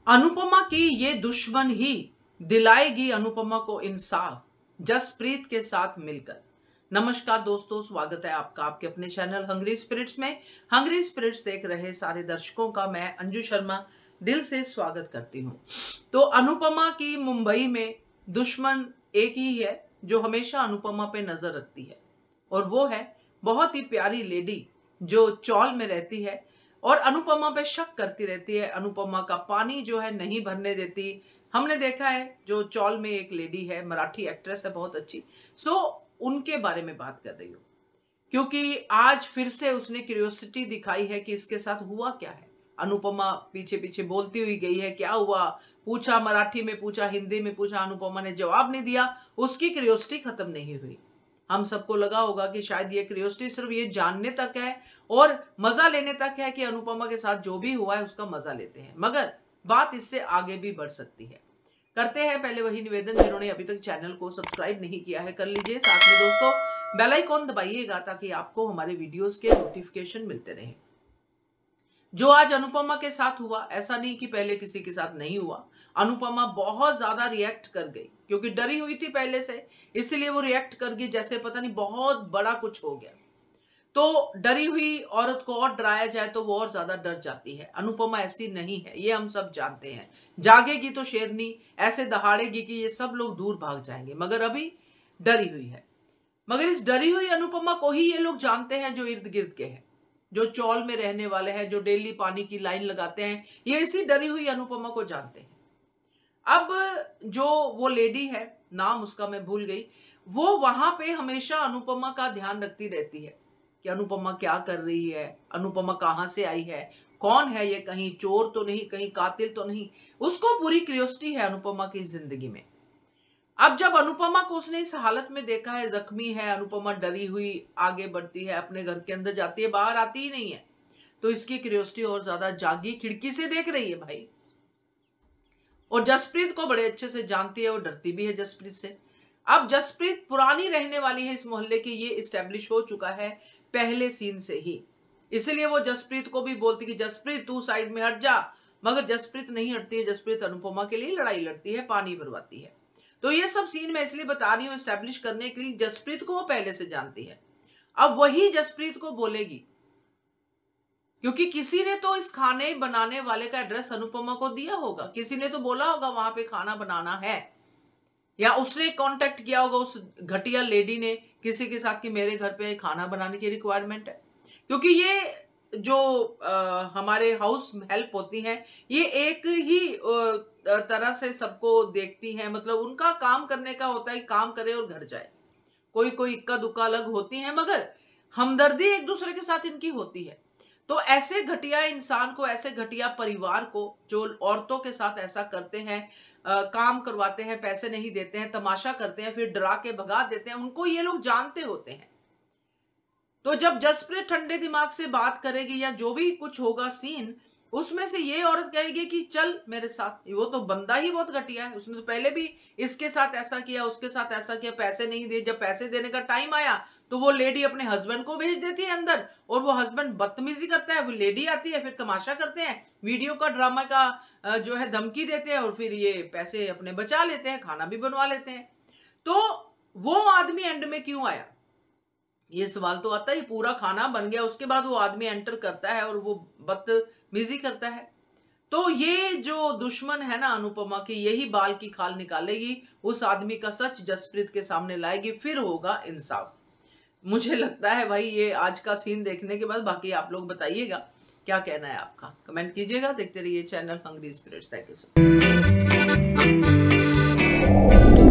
अनुपमा की ये दुश्मन ही दिलाएगी अनुपमा को इंसाफ, जसप्रीत के साथ मिलकर। नमस्कार दोस्तों, स्वागत है आपका आपके अपने चैनल हंग्री स्पिरिट्स में। हंग्री स्पिरिट्स देख रहे सारे दर्शकों का मैं अंजू शर्मा दिल से स्वागत करती हूँ। तो अनुपमा की मुंबई में दुश्मन एक ही है जो हमेशा अनुपमा पे नजर रखती है, और वो है बहुत ही प्यारी लेडी जो चौल में रहती है और अनुपमा पे शक करती रहती है। अनुपमा का पानी जो है नहीं भरने देती। हमने देखा है जो चौल में एक लेडी है, मराठी एक्ट्रेस है बहुत अच्छी, उनके बारे में बात कर रही हूँ, क्योंकि आज फिर से उसने क्यूरियोसिटी दिखाई है कि इसके साथ हुआ क्या है। अनुपमा पीछे पीछे बोलती हुई गई है, क्या हुआ पूछा, मराठी में पूछा, हिंदी में पूछा, अनुपमा ने जवाब नहीं दिया। उसकी क्यूरियोसिटी खत्म नहीं हुई। हम सबको लगा होगा कि शायद ये क्यूरियोसिटी सिर्फ ये जानने तक है और मजा लेने तक है कि अनुपमा के साथ जो भी हुआ है उसका मजा लेते हैं, मगर बात इससे आगे भी बढ़ सकती है। करते हैं पहले वही निवेदन, जिन्होंने अभी तक चैनल को सब्सक्राइब नहीं किया है कर लीजिए, साथ में दोस्तों बेल आइकॉन दबाइएगा ताकि आपको हमारे वीडियोस के नोटिफिकेशन मिलते रहे। जो आज अनुपमा के साथ हुआ, ऐसा नहीं कि पहले किसी के साथ नहीं हुआ। अनुपमा बहुत ज्यादा रिएक्ट कर गई क्योंकि डरी हुई थी पहले से, इसलिए वो रिएक्ट कर गई जैसे पता नहीं बहुत बड़ा कुछ हो गया। तो डरी हुई औरत को और डराया जाए तो वो और ज्यादा डर जाती है। अनुपमा ऐसी नहीं है, ये हम सब जानते हैं। जागेगी तो शेरनी ऐसे दहाड़ेगी कि ये सब लोग दूर भाग जाएंगे, मगर अभी डरी हुई है। मगर इस डरी हुई अनुपमा को ही ये लोग जानते हैं जो इर्द गिर्द के हैं, जो चौल में रहने वाले हैं, जो डेली पानी की लाइन लगाते हैं, ये इसी डरी हुई अनुपमा को जानते हैं। अब जो वो लेडी है, नाम उसका मैं भूल गई, वो वहां पे हमेशा अनुपमा का ध्यान रखती रहती है कि अनुपमा क्या कर रही है, अनुपमा कहाँ से आई है, कौन है ये, कहीं चोर तो नहीं, कहीं कातिल तो नहीं। उसको पूरी क्यूरियोसिटी है अनुपमा की जिंदगी में। अब जब अनुपमा को उसने इस हालत में देखा है, जख्मी है, अनुपमा डरी हुई आगे बढ़ती है, अपने घर के अंदर जाती है, बाहर आती ही नहीं है, तो इसकी क्यूरियोसिटी और ज्यादा जागी। खिड़की से देख रही है भाई, और जसप्रीत को बड़े अच्छे से जानती है और डरती भी है जसप्रीत से। अब जसप्रीत पुरानी रहने वाली है इस मोहल्ले की, ये इस्टेब्लिश हो चुका है पहले सीन से ही, इसलिए वो जसप्रीत को भी बोलती कि जसप्रीत तू साइड में हट जा, मगर जसप्रीत नहीं हटती है। जसप्रीत अनुपमा के लिए लड़ाई लड़ती है, पानी भरवाती है। तो ये सब सीन मैं इसलिए बता रही हूँ इस्टेब्लिश करने के लिए, जसप्रीत को वो पहले से जानती है। अब वही जसप्रीत को बोलेगी, क्योंकि किसी ने तो इस खाने बनाने वाले का एड्रेस अनुपमा को दिया होगा, किसी ने तो बोला होगा वहां पे खाना बनाना है, या उसने कांटेक्ट किया होगा उस घटिया लेडी ने किसी के साथ कि मेरे घर पे खाना बनाने की रिक्वायरमेंट है। क्योंकि ये जो हमारे हाउस हेल्प होती हैं, ये एक ही तरह से सबको देखती हैं, मतलब उनका काम करने का होता है, काम करे और घर जाए। कोई कोई इक्का दुक्का अलग होती हैं, मगर हमदर्दी एक दूसरे के साथ इनकी होती है। तो ऐसे घटिया इंसान को, ऐसे घटिया परिवार को जो औरतों के साथ ऐसा करते हैं, काम करवाते हैं, पैसे नहीं देते हैं, तमाशा करते हैं, फिर डरा के भगा देते हैं, उनको ये लोग जानते होते हैं। तो जब जसप्रीत ठंडे दिमाग से बात करेगी या जो भी कुछ होगा सीन, उसमें से ये औरत कहेगी कि चल मेरे साथ, वो तो बंदा ही बहुत घटिया है, उसने तो पहले भी इसके साथ ऐसा किया, उसके साथ ऐसा किया, पैसे नहीं दिए। जब पैसे देने का टाइम आया तो वो लेडी अपने हस्बैंड को भेज देती है अंदर, और वो हस्बैंड बदतमीजी करता है, वो लेडी आती है, फिर तमाशा करते हैं, वीडियो का ड्रामा का जो है धमकी देते हैं, और फिर ये पैसे अपने बचा लेते हैं, खाना भी बनवा लेते हैं। तो वो आदमी एंड में क्यों आया, ये सवाल तो आता है। पूरा खाना बन गया, उसके बाद वो आदमी एंटर करता है और वो बदतमीजी करता है। तो ये जो दुश्मन है ना अनुपमा की, यही बाल की खाल निकालेगी, उस आदमी का सच जसप्रीत के सामने लाएगी, फिर होगा इंसाफ। मुझे लगता है भाई ये आज का सीन देखने के बाद, बाकी आप लोग बताइएगा क्या कहना है आपका, कमेंट कीजिएगा। देखते रहिए channel hungry spirits. Thank you so much.